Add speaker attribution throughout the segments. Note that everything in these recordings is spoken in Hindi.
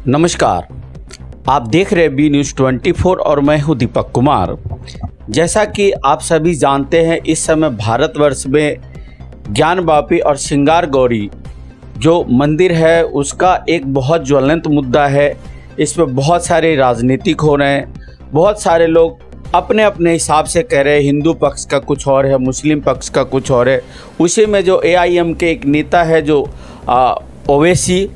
Speaker 1: नमस्कार, आप देख रहे बी न्यूज़ 24 और मैं हूं दीपक कुमार। जैसा कि आप सभी जानते हैं, इस समय भारतवर्ष में ज्ञानवापी और श्रृंगार गौरी जो मंदिर है उसका एक बहुत ज्वलंत मुद्दा है। इसमें बहुत सारे राजनीतिक हो रहे हैं, बहुत सारे लोग अपने अपने हिसाब से कह रहे हैं। हिंदू पक्ष का कुछ और है, मुस्लिम पक्ष का कुछ और है। उसी में जो AIM के एक नेता है जो ओवैसी,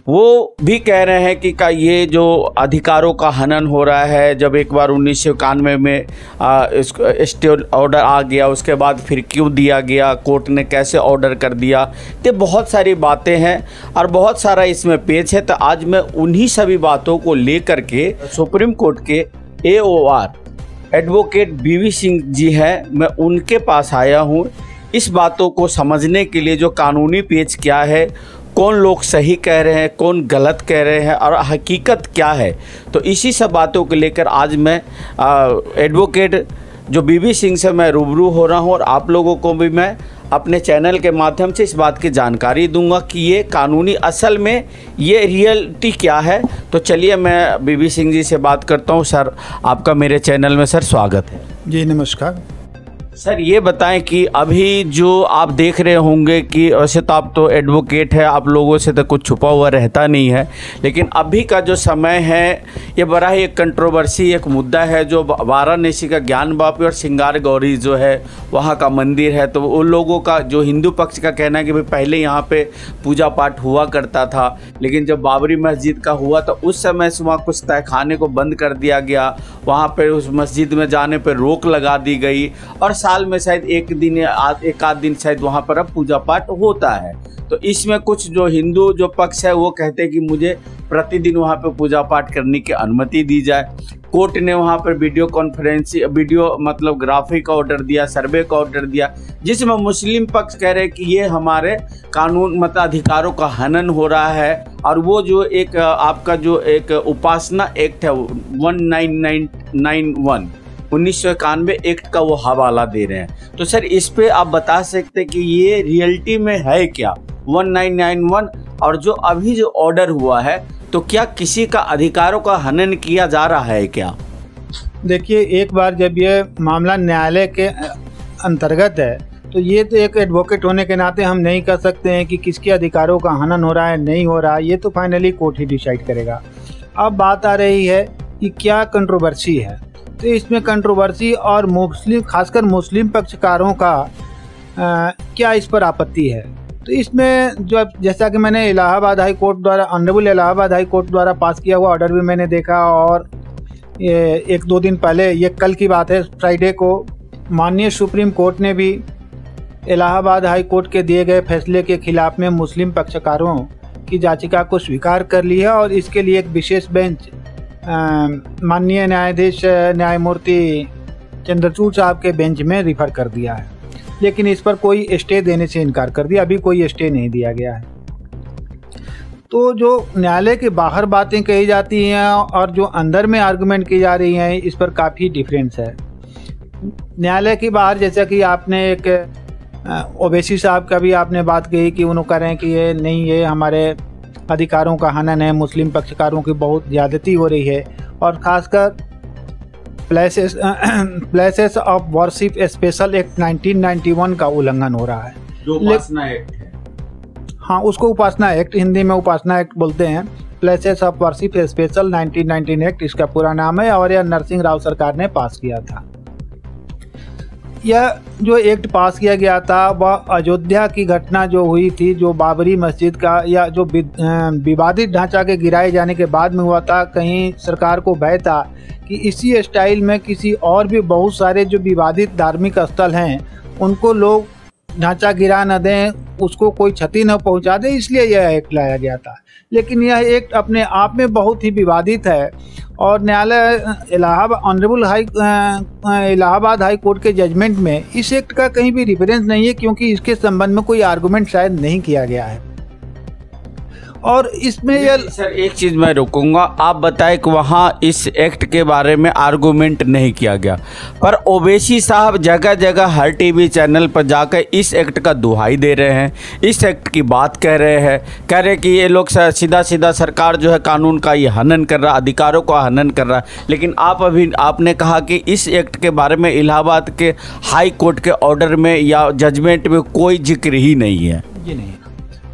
Speaker 1: वो भी कह रहे हैं कि ये जो अधिकारों का हनन हो रहा है। जब एक बार 1991 में स्टे ऑर्डर आ गया, उसके बाद फिर क्यों दिया गया, कोर्ट ने कैसे ऑर्डर कर दिया, तो बहुत सारी बातें हैं और बहुत सारा इसमें पेच है। तो आज मैं उन्हीं सभी बातों को लेकर के सुप्रीम कोर्ट के AOR advocate BV Singh ji हैं, मैं उनके पास आया हूँ इस बातों को समझने के लिए। जो कानूनी पेच क्या है, कौन लोग सही कह रहे हैं, कौन गलत कह रहे हैं और हकीकत क्या है, तो इसी सब बातों को लेकर आज मैं एडवोकेट जो BV सिंह से मैं रूबरू हो रहा हूं और आप लोगों को भी मैं अपने चैनल के माध्यम से इस बात की जानकारी दूंगा कि ये कानूनी असल में ये रियलिटी क्या है। तो चलिए मैं BV सिंह जी से बात करता हूं। सर, आपका मेरे चैनल में सर स्वागत है।
Speaker 2: जी नमस्कार
Speaker 1: सर, ये बताएं कि अभी जो आप देख रहे होंगे कि वैसे तो आप तो एडवोकेट है, आप लोगों से तो कुछ छुपा हुआ रहता नहीं है, लेकिन अभी का जो समय है ये बड़ा ही एक कंट्रोवर्सी एक मुद्दा है। जो वाराणसी का ज्ञानवापी और श्रृंगार गौरी जो है वहाँ का मंदिर है, तो उन लोगों का जो हिंदू पक्ष का कहना है कि भाई पहले यहाँ पे पूजा पाठ हुआ करता था, लेकिन जब बाबरी मस्जिद का हुआ तो उस समय से वहाँ कुछ तहखाने को बंद कर दिया गया, वहाँ पर उस मस्जिद में जाने पर रोक लगा दी गई और साल में शायद एक आध दिन शायद वहाँ पर अब पूजा पाठ होता है। तो इसमें कुछ जो हिंदू जो पक्ष है वो कहते हैं कि मुझे प्रतिदिन वहाँ पे पूजा पाठ करने की अनुमति दी जाए। कोर्ट ने वहाँ पर वीडियो मतलब ग्राफिक का ऑर्डर दिया, सर्वे का ऑर्डर दिया, जिसमें मुस्लिम पक्ष कह रहे हैं कि ये हमारे कानून मतलब अधिकारों का हनन हो रहा है। और वो जो एक आपका जो एक उपासना एक्ट है 1991 1991 एक्ट का वो हवाला दे रहे हैं। तो सर, इस पे आप बता सकते हैं कि ये रियलिटी में है क्या 1991, और जो अभी जो ऑर्डर हुआ है तो क्या किसी का अधिकारों का हनन किया जा रहा है क्या?
Speaker 2: देखिए, एक बार जब ये मामला न्यायालय के अंतर्गत है तो ये तो एक एडवोकेट होने के नाते हम नहीं कर सकते हैं कि किसके अधिकारों का हनन हो रहा है नहीं हो रहा है। ये तो फाइनली कोर्ट ही डिसाइड करेगा। अब बात आ रही है कि क्या कंट्रोवर्सी है। तो इसमें कंट्रोवर्सी और मुस्लिम, खासकर मुस्लिम पक्षकारों का क्या इस पर आपत्ति है। तो इसमें जो जैसा कि मैंने इलाहाबाद हाई कोर्ट द्वारा, ऑनरेबल इलाहाबाद हाई कोर्ट द्वारा पास किया हुआ ऑर्डर भी मैंने देखा, और एक दो दिन पहले, ये कल की बात है, फ्राइडे को माननीय सुप्रीम कोर्ट ने भी इलाहाबाद हाई कोर्ट के दिए गए फैसले के खिलाफ में मुस्लिम पक्षकारों की याचिका को स्वीकार कर ली है और इसके लिए एक विशेष बेंच माननीय न्यायाधीश न्यायमूर्ति चंद्रचूड़ साहब के बेंच में रिफ़र कर दिया है। लेकिन इस पर कोई स्टे देने से इनकार कर दिया, अभी कोई स्टे नहीं दिया गया है। तो जो न्यायालय के बाहर बातें कही जाती हैं और जो अंदर में आर्गुमेंट की जा रही हैं, इस पर काफ़ी डिफरेंस है। न्यायालय के बाहर जैसा कि आपने एक ओवैसी साहब का भी आपने बात कही कि उन्होंने कह रहे हैं कि ये नहीं, ये हमारे अधिकारों का हनन है, मुस्लिम पक्षकारों की बहुत ज़्यादती हो रही है, और ख़ासकर places of worship special act 1991 का उल्लंघन हो रहा है,
Speaker 1: जो उपासना एक्ट है।
Speaker 2: हाँ, उसको उपासना एक्ट, हिंदी में उपासना एक्ट बोलते हैं। Places of worship special 1919 act इसका पूरा नाम है, और यह नरसिंह राव सरकार ने पास किया था। यह जो एक्ट पास किया गया था वह अयोध्या की घटना जो हुई थी, जो बाबरी मस्जिद का या जो विवादित ढांचा के गिराए जाने के बाद में हुआ था, कहीं सरकार को भय था कि इसी स्टाइल में किसी और भी बहुत सारे जो विवादित धार्मिक स्थल हैं उनको लोग ढांचा गिरा न दें, उसको कोई क्षति न पहुंचा दे, इसलिए यह एक्ट लाया गया था। लेकिन यह एक्ट अपने आप में बहुत ही विवादित है और न्यायालय इलाहाबाद हाई कोर्ट के जजमेंट में इस एक्ट का कहीं भी रिफरेंस नहीं है, क्योंकि इसके संबंध में कोई आर्गुमेंट शायद नहीं किया गया है। और इसमें ये
Speaker 1: सर एक चीज़ मैं रोकूंगा, आप बताएं कि वहाँ इस एक्ट के बारे में आर्गूमेंट नहीं किया गया, पर ओवैसी साहब जगह जगह हर टीवी चैनल पर जाकर इस एक्ट का दुहाई दे रहे हैं, इस एक्ट की बात कह रहे हैं कि ये लोग सीधा सीधा सरकार जो है कानून का ये हनन कर रहा, अधिकारों का हनन कर रहा है। लेकिन आपने कहा कि इस एक्ट के बारे में इलाहाबाद के हाई कोर्ट के ऑर्डर में या जजमेंट में कोई जिक्र ही नहीं है।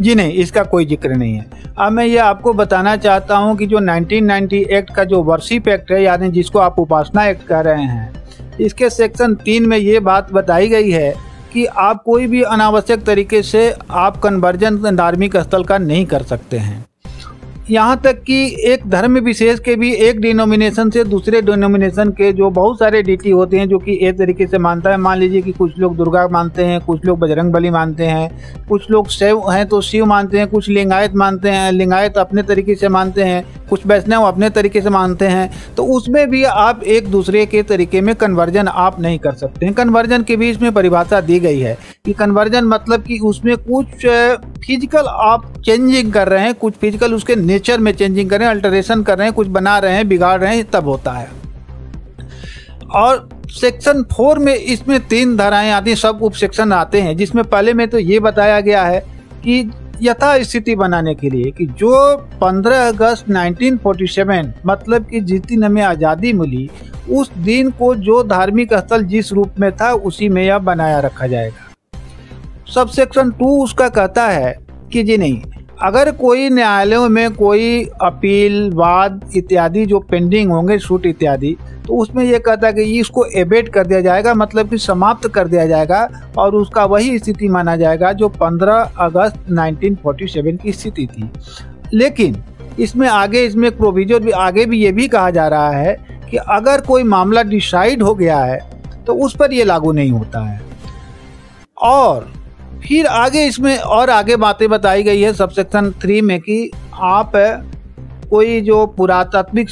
Speaker 2: जी नहीं, इसका कोई जिक्र नहीं है। अब मैं ये आपको बताना चाहता हूँ कि जो 1990 एक्ट का जो वर्शिप एक्ट है, यानी जिसको आप उपासना एक्ट कह रहे हैं, इसके सेक्शन 3 में ये बात बताई गई है कि आप कोई भी अनावश्यक तरीके से आप कन्वर्जन धार्मिक स्थल का नहीं कर सकते हैं। यहाँ तक कि एक धर्म विशेष के भी एक डिनोमिनेशन से दूसरे डिनोमिनेशन के जो बहुत सारे डीटी होते हैं जो कि एक तरीके से मानता है। मान लीजिए कि कुछ लोग दुर्गा मानते हैं, कुछ लोग बजरंग बली मानते हैं, कुछ लोग शैव हैं तो शिव मानते हैं, कुछ लिंगायत मानते हैं, लिंगायत अपने तरीके से मानते हैं, कुछ वैष्णव अपने तरीके से मानते हैं। तो उसमें भी आप एक दूसरे के तरीके में कन्वर्जन आप नहीं कर सकते हैं। कन्वर्जन के बीच में परिभाषा दी गई है कि कन्वर्जन मतलब कि उसमें कुछ फिजिकल आप चेंजिंग कर रहे हैं, कुछ फिजिकल उसके नेचर में चेंजिंग कर रहे हैं, अल्टरेशन कर रहे हैं, कुछ बना रहे हैं, बिगाड़ रहे हैं, तब होता है। और सेक्शन 4 में इसमें 3 धाराएं आती हैं, सब उप सेक्शन आते हैं, जिसमें पहले में तो ये बताया गया है कि यथा स्थिति बनाने के लिए कि जो 15 अगस्त 1947 मतलब कि जिस दिन हमें आज़ादी मिली उस दिन को जो धार्मिक स्थल जिस रूप में था उसी में यह बनाया रखा जाएगा। सब सेक्शन 2 उसका कहता है कि जी नहीं, अगर कोई न्यायालयों में कोई अपील, वाद इत्यादि जो पेंडिंग होंगे, सूट इत्यादि, तो उसमें यह कहता है कि इसको एबेट कर दिया जाएगा, मतलब कि समाप्त कर दिया जाएगा और उसका वही स्थिति माना जाएगा जो 15 अगस्त 1947 की स्थिति थी। लेकिन इसमें आगे इसमें प्रोविजन भी आगे भी ये भी कहा जा रहा है कि अगर कोई मामला डिसाइड हो गया है तो उस पर ये लागू नहीं होता है। और फिर आगे इसमें और आगे बातें बताई गई है सबसेक्शन 3 में कि आप कोई जो पुरातात्विक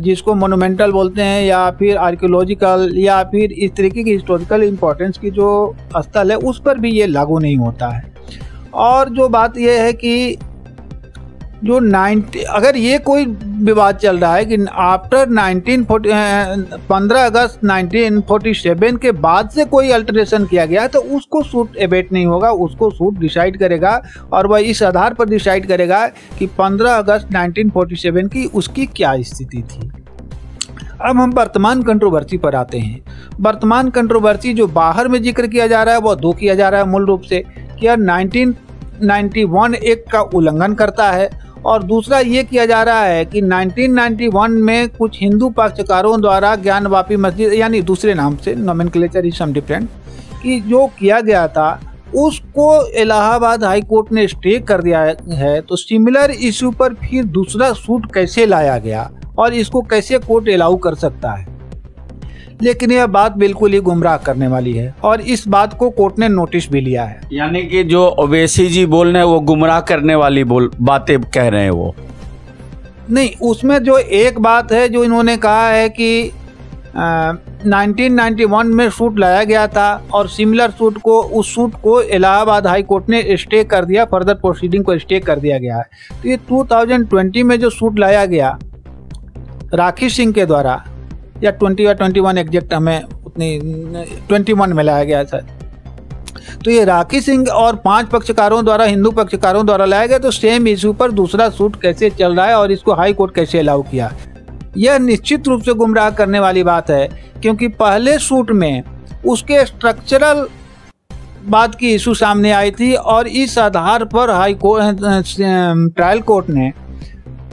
Speaker 2: जिसको मोनूमेंटल बोलते हैं या फिर आर्कियोलॉजिकल या फिर इस तरीके की हिस्टोरिकल इम्पोर्टेंस की जो स्थल है उस पर भी ये लागू नहीं होता है। और जो बात ये है कि जो अगर ये कोई विवाद चल रहा है कि आफ्टर 15 अगस्त 1947 के बाद से कोई अल्टरेशन किया गया है तो उसको सूट एबेट नहीं होगा, उसको सूट डिसाइड करेगा और वह इस आधार पर डिसाइड करेगा कि 15 अगस्त 1947 की उसकी क्या स्थिति थी। अब हम वर्तमान कंट्रोवर्सी पर आते हैं। वर्तमान कंट्रोवर्सी जो बाहर में जिक्र किया जा रहा है वो 2 किया जा रहा है मूल रूप से कि 1991 एक्ट का उल्लंघन करता है और दूसरा ये किया जा रहा है कि 1991 में कुछ हिंदू पक्षकारों द्वारा ज्ञानवापी मस्जिद यानी दूसरे नाम से नोमेनक्लेचर इज सम डिफरेंट कि जो किया गया था उसको इलाहाबाद हाई कोर्ट ने स्टे कर दिया है। तो सिमिलर इशू पर फिर दूसरा सूट कैसे लाया गया और इसको कैसे कोर्ट अलाउ कर सकता है। लेकिन यह बात बिल्कुल ही गुमराह करने वाली है और इस बात को कोर्ट ने नोटिस भी लिया है।
Speaker 1: यानी कि जो ओवैसी जी बोल रहे हैं वो गुमराह करने वाली बातें कह रहे हैं वो
Speaker 2: नहीं। उसमें जो एक बात है जो इन्होंने कहा है कि 1991 में सूट लाया गया था और सिमिलर सूट को उस सूट को इलाहाबाद हाई कोर्ट ने स्टे कर दिया, फर्दर प्रोसीडिंग को स्टे कर दिया गया है। तो ये 2020 में जो सूट लाया गया राखी सिंह के द्वारा या 20 या 21 एग्जैक्ट हमें उतनी 21 में लाया गया सर, तो ये राखी सिंह और 5 पक्षकारों द्वारा हिंदू पक्षकारों द्वारा लाया गया। तो सेम इशू पर दूसरा सूट कैसे चल रहा है और इसको हाई कोर्ट कैसे अलाउ किया, यह निश्चित रूप से गुमराह करने वाली बात है। क्योंकि पहले सूट में उसके स्ट्रक्चरल बात की इशू सामने आई थी और इस आधार पर हाई कोर्ट ट्रायल कोर्ट ने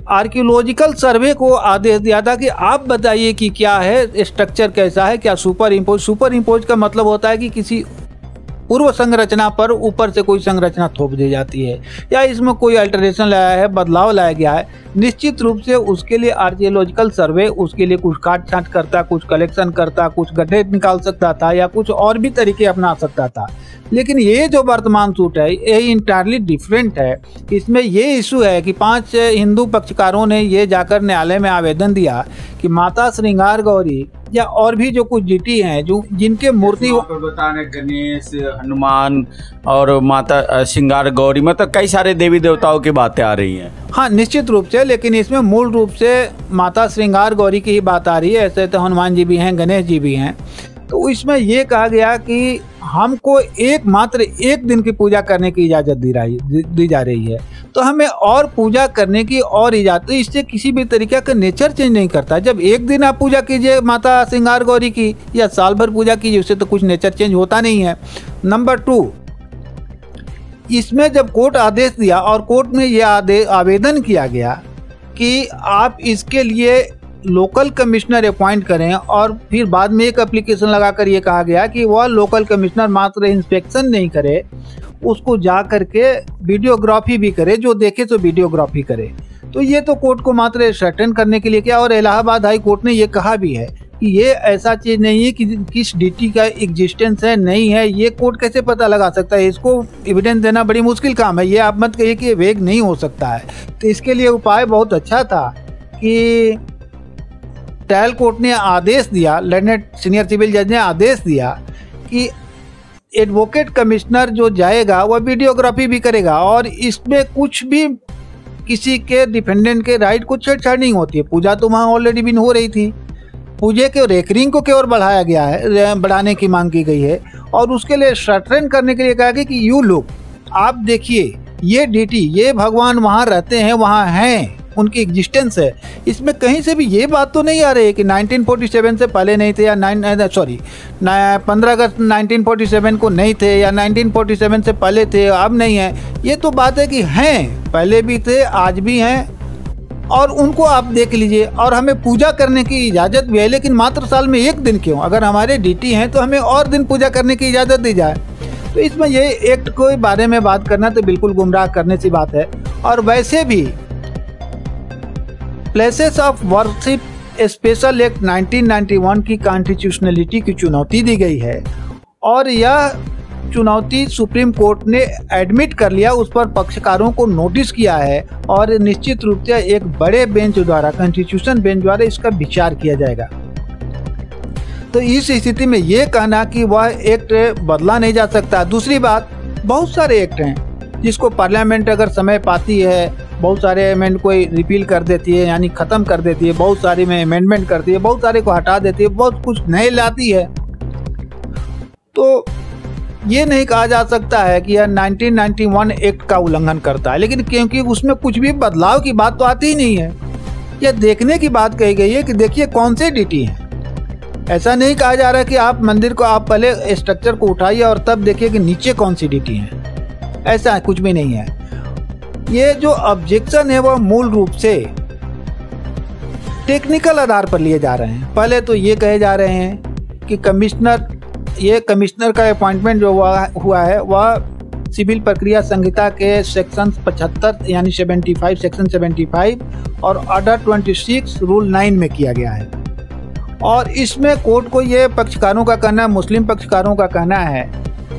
Speaker 2: आर्कियोलॉजिकल सर्वे को आदेश दिया था कि आप बताइए कि क्या है, स्ट्रक्चर कैसा है, क्या सुपर इम्पोज का मतलब होता है कि किसी पूर्व संरचना पर ऊपर से कोई संरचना थोप दी जाती है या इसमें कोई अल्टरेशन लाया है, बदलाव लाया गया है। निश्चित रूप से उसके लिए आर्कियोलॉजिकल सर्वे उसके लिए कुछ काट छांट करता, कुछ कलेक्शन करता, कुछ गड्ढे निकाल सकता था या कुछ और भी तरीके अपना सकता था। लेकिन ये जो वर्तमान सूट है ये इंटायरली डिफरेंट है। इसमें ये इशू है कि 5 हिंदू पक्षकारों ने ये जाकर न्यायालय में आवेदन दिया कि माता श्रृंगार गौरी या और भी जो कुछ डीटी हैं जो जिनके मूर्ति
Speaker 1: बताने गणेश, हनुमान और माता श्रृंगार गौरी, मतलब कई सारे देवी देवताओं की बातें आ रही हैं।
Speaker 2: हाँ, निश्चित रूप से, लेकिन इसमें मूल रूप से माता श्रृंगार गौरी की ही बात आ रही है। ऐसे तो हनुमान जी भी हैं, गणेश जी भी हैं। तो इसमें ये कहा गया कि हमको मात्र एक दिन की पूजा करने की इजाज़त दी जा रही है, तो हमें और पूजा करने की और इजाज़त, इससे किसी भी तरीके का नेचर चेंज नहीं करता। जब एक दिन आप पूजा कीजिए माता श्रृंगार गौरी की या साल भर पूजा कीजिए, उससे तो कुछ नेचर चेंज होता नहीं है। नंबर 2, इसमें जब कोर्ट आदेश दिया और कोर्ट में ये आवेदन किया गया कि आप इसके लिए लोकल कमिश्नर अपॉइंट करें, और फिर बाद में एक एप्लीकेशन लगाकर ये कहा गया कि वह लोकल कमिश्नर मात्र इंस्पेक्शन नहीं करे, उसको जा करके वीडियोग्राफी भी करे, जो देखे तो वीडियोग्राफी करे। तो ये तो कोर्ट को मात्र सर्टेन करने के लिए किया, और इलाहाबाद हाई कोर्ट ने ये कहा भी है कि ये ऐसा चीज़ नहीं है कि किस डीटी का एग्जिस्टेंस है नहीं है, ये कोर्ट कैसे पता लगा सकता है, इसको एविडेंस देना बड़ी मुश्किल काम है। ये आप मत कहिए कि वेग नहीं हो सकता है। तो इसके लिए उपाय बहुत अच्छा था कि ट्रायल कोर्ट ने आदेश दिया, लर्नेड सीनियर सिविल जज ने आदेश दिया कि एडवोकेट कमिश्नर जो जाएगा वह वीडियोग्राफी भी करेगा, और इसमें कुछ भी किसी के डिफेंडेंट के राइट को छेड़छाड़ नहीं होती है। पूजा तो वहाँ ऑलरेडी भी हो रही थी, पूजे के रेकरिंग को केवल बढ़ाया गया है, बढ़ाने की मांग की गई है, और उसके लिए सर्टेन करने के लिए कहा गया कि यू लोग आप देखिए ये डीटी, ये भगवान वहाँ रहते हैं, वहाँ हैं, उनकी एग्जिस्टेंस है। इसमें कहीं से भी ये बात तो नहीं आ रही है कि 1947 से पहले नहीं थे, या 15 अगस्त 1947 को नहीं थे, या 1947 से पहले थे अब नहीं है। ये तो बात है कि हैं, पहले भी थे, आज भी हैं, और उनको आप देख लीजिए। और हमें पूजा करने की इजाज़त भी है, लेकिन मात्र साल में एक दिन क्यों? अगर हमारे डीटी हैं तो हमें और दिन पूजा करने की इजाज़त दी जाए। तो इसमें ये एक्ट के बारे में बात करना तो बिल्कुल गुमराह करने सी बात है। और वैसे भी places of worship special act 1991 की कॉन्स्टिट्यूशनलिटी की चुनौती दी गई है, और यह चुनौती सुप्रीम कोर्ट ने एडमिट कर लिया, उस पर पक्षकारों को नोटिस किया है, और निश्चित रूप से एक बड़े बेंच द्वारा, कॉन्स्टिट्यूशन बेंच द्वारा इसका विचार किया जाएगा। तो इस स्थिति में ये कहना कि वह एक्ट बदला नहीं जा सकता। दूसरी बात, बहुत सारे एक्ट हैं जिसको पार्लियामेंट अगर समय पाती है, बहुत सारे अमेंड कोई रिपील कर देती है, यानी ख़त्म कर देती है, बहुत सारे में अमेंडमेंट करती है, बहुत सारे को हटा देती है, बहुत कुछ नए लाती है। तो ये नहीं कहा जा सकता है कि यह 1991 एक्ट का उल्लंघन करता है, लेकिन क्योंकि उसमें कुछ भी बदलाव की बात तो आती ही नहीं है। यह देखने की बात कही गई है कि देखिए कौन से डीटी हैं। ऐसा नहीं कहा जा रहा कि आप मंदिर को, आप पहले स्ट्रक्चर को उठाइए और तब देखिए कि नीचे कौन सी डीटी हैं, ऐसा कुछ भी नहीं है। ये जो ऑब्जेक्शन है वह मूल रूप से टेक्निकल आधार पर लिए जा रहे हैं। पहले तो ये कहे जा रहे हैं कि कमिश्नर का अपॉइंटमेंट जो हुआ है वह सिविल प्रक्रिया संहिता के सेक्शन 75 यानी 75 सेक्शन 75 और ऑर्डर 26 रूल 9 में किया गया है। और इसमें कोर्ट को ये पक्षकारों का कहना, मुस्लिम पक्षकारों का कहना है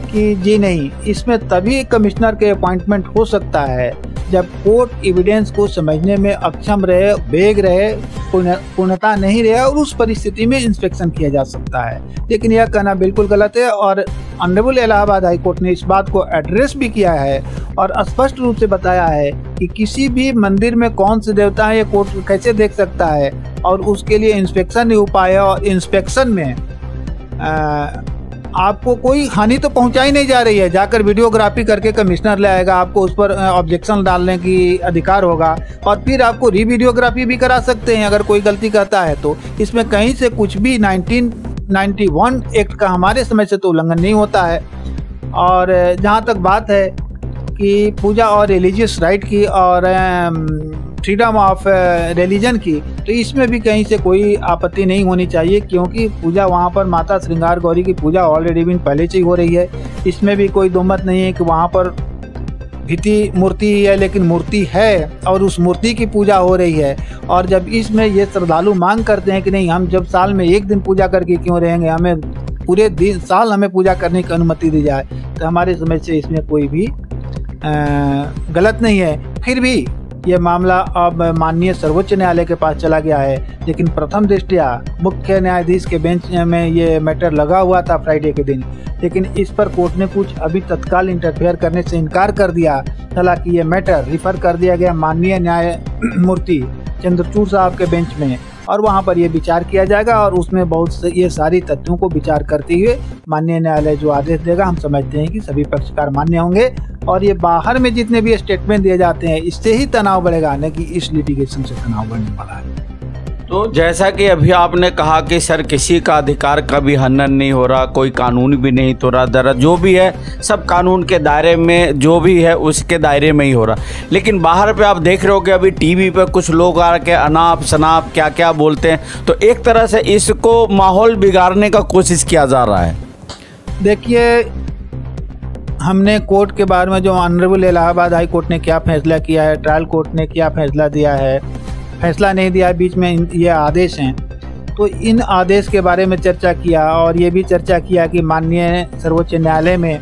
Speaker 2: कि जी नहीं, इसमें तभी कमिश्नर के अपॉइंटमेंट हो सकता है जब कोर्ट एविडेंस को समझने में अक्षम रहे, वेग रहे, पूर्णता नहीं रहे, और उस परिस्थिति में इंस्पेक्शन किया जा सकता है। लेकिन यह कहना बिल्कुल गलत है, और ऑनरेबल इलाहाबाद हाई कोर्ट ने इस बात को एड्रेस भी किया है और स्पष्ट रूप से बताया है कि किसी भी मंदिर में कौन से देवता है ये कोर्ट कैसे देख सकता है, और उसके लिए इंस्पेक्शन ही उपाय है। और इंस्पेक्शन में आपको कोई हानि तो पहुंचाई नहीं जा रही है। जाकर वीडियोग्राफी करके कमिश्नर ले आएगा, आपको उस पर ऑब्जेक्शन डालने की अधिकार होगा, और फिर आपको रीवीडियोग्राफी भी करा सकते हैं अगर कोई गलती करता है तो। इसमें कहीं से कुछ भी 1991 एक्ट का हमारे समझ से तो उल्लंघन नहीं होता है। और जहाँ तक बात है कि पूजा और रिलीजियस राइट की और फ्रीडम ऑफ रिलीजन की, तो इसमें भी कहीं से कोई आपत्ति नहीं होनी चाहिए, क्योंकि पूजा वहाँ पर माता श्रृंगार गौरी की पूजा ऑलरेडी भी पहले से ही हो रही है। इसमें भी कोई दो मत नहीं है कि वहाँ पर भित्ति मूर्ति है, लेकिन मूर्ति है और उस मूर्ति की पूजा हो रही है। और जब इसमें ये श्रद्धालु मांग करते हैं कि नहीं, हम जब साल में एक दिन पूजा करके क्यों रहेंगे, हमें पूरे दिन साल हमें पूजा करने की अनुमति दी जाए, तो हमारे समझ से इसमें कोई भी गलत नहीं है। फिर भी ये मामला अब माननीय सर्वोच्च न्यायालय के पास चला गया है, लेकिन प्रथम दृष्टया मुख्य न्यायाधीश के बेंच में ये मैटर लगा हुआ था फ्राइडे के दिन, लेकिन इस पर कोर्ट ने कुछ अभी तत्काल इंटरफेयर करने से इनकार कर दिया। हालांकि ये मैटर रिफर कर दिया गया माननीय न्यायमूर्ति चंद्रचूड़ साहब के बेंच में, और वहां पर ये विचार किया जाएगा और उसमें बहुत से ये सारी तथ्यों को विचार करते हुए माननीय न्यायालय जो आदेश देगा, हम समझते हैं कि सभी पक्षकार मान्य होंगे। और ये बाहर में जितने भी स्टेटमेंट दिए जाते हैं, इससे ही तनाव बढ़ेगा, न कि इस लिटिगेशन से तनाव बढ़ने वाला है।
Speaker 1: तो जैसा कि अभी आपने कहा कि सर किसी का अधिकार का भी हनन नहीं हो रहा, कोई कानून भी नहीं तोड़ा दरा, जो भी है सब कानून के दायरे में, जो भी है उसके दायरे में ही हो रहा। लेकिन बाहर पे आप देख रहे हो कि अभी टीवी पे कुछ लोग आके अनाप शनाप क्या क्या बोलते हैं, तो एक तरह से इसको माहौल बिगाड़ने का कोशिश किया जा रहा है।
Speaker 2: देखिए, हमने कोर्ट के बारे में जो ऑनरेबल इलाहाबाद हाई कोर्ट ने क्या फैसला किया है, ट्रायल कोर्ट ने क्या फैसला दिया है, फैसला नहीं दिया, बीच में ये आदेश हैं, तो इन आदेश के बारे में चर्चा किया और ये भी चर्चा किया कि माननीय सर्वोच्च न्यायालय में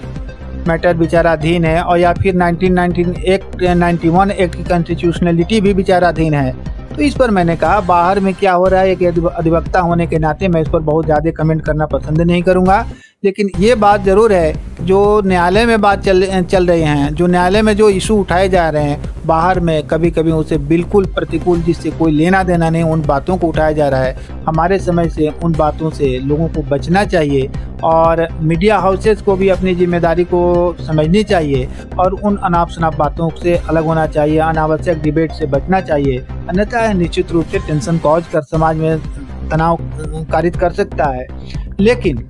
Speaker 2: मैटर विचाराधीन है, और या फिर 1991 एक्ट की कॉन्स्टिट्यूशनलिटी भी विचाराधीन है। तो इस पर मैंने कहा बाहर में क्या हो रहा है, एक अधिवक्ता होने के नाते मैं इस पर बहुत ज़्यादा कमेंट करना पसंद नहीं करूँगा, लेकिन ये बात ज़रूर है जो न्यायालय में बात चल रही हैं, जो न्यायालय में जो इशू उठाए जा रहे हैं, बाहर में कभी कभी उसे बिल्कुल प्रतिकूल, जिससे कोई लेना देना नहीं, उन बातों को उठाया जा रहा है। हमारे समय से उन बातों से लोगों को बचना चाहिए और मीडिया हाउसेस को भी अपनी जिम्मेदारी को समझनी चाहिए और उन अनाप शनाप बातों से अलग होना चाहिए, अनावश्यक डिबेट से बचना चाहिए, अन्यथा निश्चित रूप से टेंशन कॉज कर समाज में तनाव कारित कर सकता है। लेकिन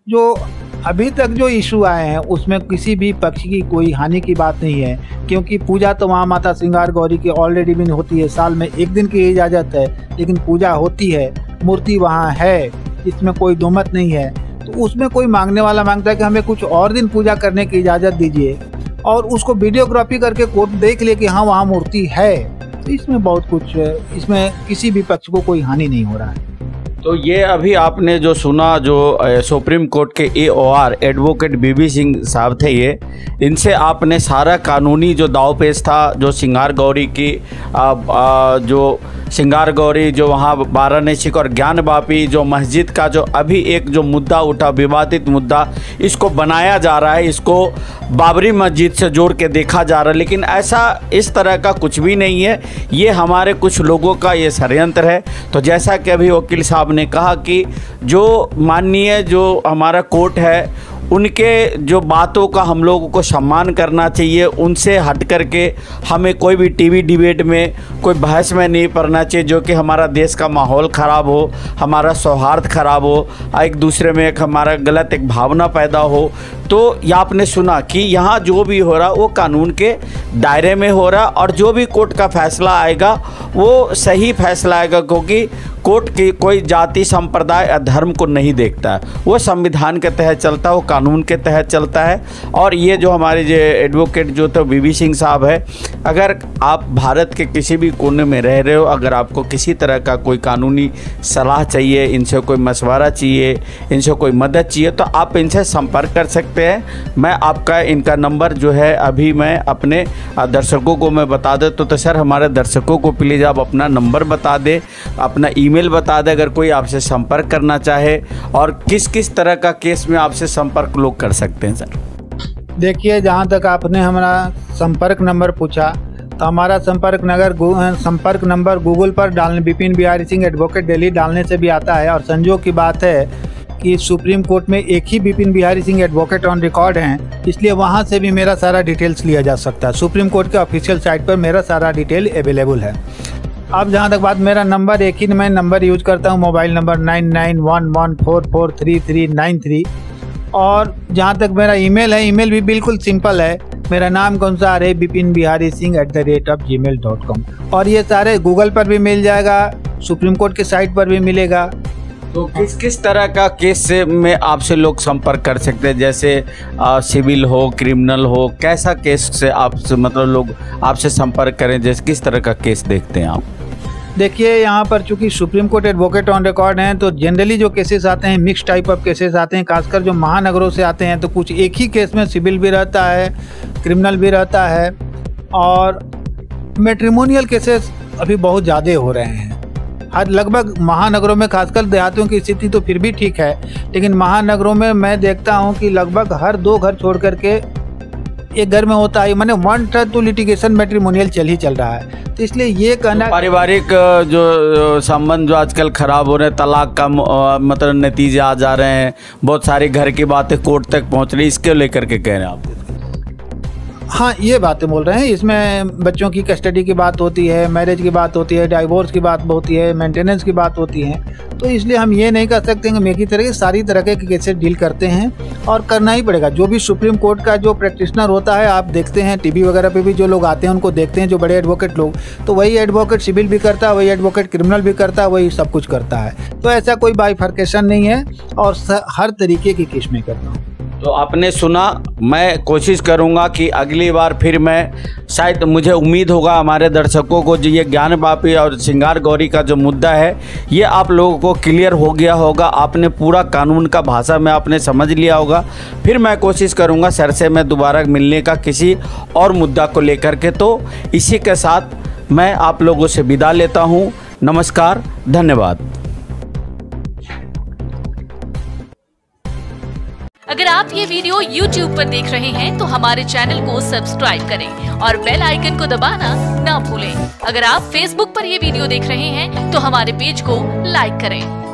Speaker 2: जो अभी तक जो इशू आए हैं उसमें किसी भी पक्ष की कोई हानि की बात नहीं है, क्योंकि पूजा तो वहाँ माता श्रृंगार गौरी की ऑलरेडी भी होती है, साल में एक दिन की इजाज़त है, लेकिन पूजा होती है, मूर्ति वहाँ है, इसमें कोई दो मत नहीं है। तो उसमें कोई मांगने वाला मांगता है कि हमें कुछ और दिन पूजा करने की इजाज़त दीजिए, और उसको वीडियोग्राफी करके कोर्ट देख ले कि हाँ वहाँ मूर्ति है, तो इसमें बहुत कुछ, इसमें किसी भी पक्ष को कोई हानि नहीं हो रहा है।
Speaker 1: तो ये अभी आपने जो सुना, जो सुप्रीम कोर्ट के AOR एडवोकेट बीबी सिंह साहब थे, ये इनसे आपने सारा कानूनी जो दावपेच था, जो श्रृंगार गौरी की जो श्रृंगार गौरी जो वहाँ वाराणसी और ज्ञानवापी जो मस्जिद का जो अभी एक जो मुद्दा उठा, विवादित मुद्दा, इसको बनाया जा रहा है, इसको बाबरी मस्जिद से जोड़ के देखा जा रहा है, लेकिन ऐसा इस तरह का कुछ भी नहीं है, ये हमारे कुछ लोगों का ये षड्यंत्र है। तो जैसा कि अभी वकील साहब ने कहा कि जो माननीय जो हमारा कोर्ट है, उनके जो बातों का हम लोगों को सम्मान करना चाहिए, उनसे हट करके हमें कोई भी टीवी डिबेट में, कोई बहस में नहीं पड़ना चाहिए, जो कि हमारा देश का माहौल ख़राब हो, हमारा सौहार्द ख़राब हो, एक दूसरे में एक हमारा गलत एक भावना पैदा हो। तो ये आपने सुना कि यहाँ जो भी हो रहा वो कानून के दायरे में हो रहा, और जो भी कोर्ट का फैसला आएगा वो सही फैसला आएगा, क्योंकि कोर्ट की कोई जाति, संप्रदाय या धर्म को नहीं देखता है, वो संविधान के तहत चलता है, वो कानून के तहत चलता है। और ये जो हमारे जो एडवोकेट जो थे बीबी सिंह साहब है, अगर आप भारत के किसी भी कोने में रह रहे हो, अगर आपको किसी तरह का कोई कानूनी सलाह चाहिए, इनसे कोई मशवरा चाहिए, इनसे कोई मदद चाहिए, तो आप इनसे संपर्क कर सकते हैं। मैं आपका इनका नंबर जो है अभी मैं अपने दर्शकों को मैं बता देता तो सर हमारे दर्शकों को प्लीज़ आप अपना नंबर बता दें, अपना ईमेल बता दें, अगर कोई आपसे संपर्क करना चाहे, और किस किस तरह का केस में आपसे संपर्क लोग कर सकते हैं सर।
Speaker 2: देखिए, जहाँ तक आपने हमारा संपर्क नंबर पूछा, तो हमारा संपर्क नंबर गूगल पर डालने, विपिन बिहारी सिंह एडवोकेट दिल्ली डालने से भी आता है। और संजोग की बात है कि सुप्रीम कोर्ट में एक ही Vipin Bihari Singh advocate on record हैं, इसलिए वहाँ से भी मेरा सारा डिटेल्स लिया जा सकता है। सुप्रीम कोर्ट के ऑफिशियल साइट पर मेरा सारा डिटेल अवेलेबल है। अब जहाँ तक बात, मेरा नंबर एक ही मैं नंबर यूज करता हूँ, मोबाइल नंबर 9911443393। और जहाँ तक मेरा ईमेल है, ईमेल भी बिल्कुल सिंपल है, मेरा नाम कौन सा है, bipinbiharisingh@gmail.com। और ये सारे गूगल पर भी मिल जाएगा, सुप्रीम कोर्ट के साइट पर भी मिलेगा।
Speaker 1: तो किस किस तरह का केस से में आपसे लोग संपर्क कर सकते हैं, जैसे सिविल हो, क्रिमिनल हो, कैसा केस से आपसे मतलब लोग आपसे संपर्क करें, जैसे किस तरह का केस देखते हैं आप?
Speaker 2: देखिए, यहाँ पर चूंकि supreme court advocate on record हैं, तो जनरली जो केसेस आते हैं मिक्स टाइप ऑफ केसेस आते हैं, खासकर जो महानगरों से आते हैं, तो कुछ एक ही केस में सिविल भी रहता है, क्रिमिनल भी रहता है, और मैट्रिमोनियल केसेस अभी बहुत ज़्यादा हो रहे हैं। हर लगभग महानगरों में, खासकर देहातियों की स्थिति तो फिर भी ठीक है, लेकिन महानगरों में मैं देखता हूं कि लगभग हर 2 घर छोड़ करके एक घर में होता है, माने 1/3 तो लिटिगेशन मैट्रिमोनियल चल रहा है। तो इसलिए ये कहना,
Speaker 1: पारिवारिक जो संबंध जो आजकल खराब हो रहे हैं, तलाक का मतलब नतीजे आ जा रहे हैं, बहुत सारी घर की बातें कोर्ट तक पहुंच रही, इसके लेकर के कह रहे हैं आप?
Speaker 2: हाँ, ये बातें बोल रहे हैं। इसमें बच्चों की कस्टडी की बात होती है, मैरिज की बात होती है, डाइवोर्स की बात होती है, मेंटेनेंस की बात होती है। तो इसलिए हम ये नहीं कर सकते कि हम एक ही तरह के सारी तरह के केसेस डील करते हैं, और करना ही पड़ेगा। जो भी सुप्रीम कोर्ट का जो प्रैक्टिशनर होता है, आप देखते हैं टीवी वगैरह पे भी जो लोग आते हैं उनको देखते हैं, जो बड़े एडवोकेट लोग, तो वही एडवोकेट सिविल भी करता है, वही एडवोकेट क्रिमिनल भी करता है, वही सब कुछ करता है। तो ऐसा कोई बाइफर्केशन नहीं है, और हर तरीके की केस में करता हूँ।
Speaker 1: तो आपने सुना, मैं कोशिश करूंगा कि अगली बार फिर मैं, शायद मुझे उम्मीद होगा हमारे दर्शकों को, जो ये ज्ञानवापी और श्रृंगार गौरी का जो मुद्दा है ये आप लोगों को क्लियर हो गया होगा। आपने पूरा कानून का भाषा में आपने समझ लिया होगा। फिर मैं कोशिश करूंगा सर से मैं दोबारा मिलने का किसी और मुद्दा को लेकर के। तो इसी के साथ मैं आप लोगों से विदा लेता हूँ। नमस्कार, धन्यवाद।
Speaker 3: अगर आप ये वीडियो YouTube पर देख रहे हैं तो हमारे चैनल को सब्सक्राइब करें और बेल आइकन को दबाना ना भूलें। अगर आप Facebook पर ये वीडियो देख रहे हैं तो हमारे पेज को लाइक करें।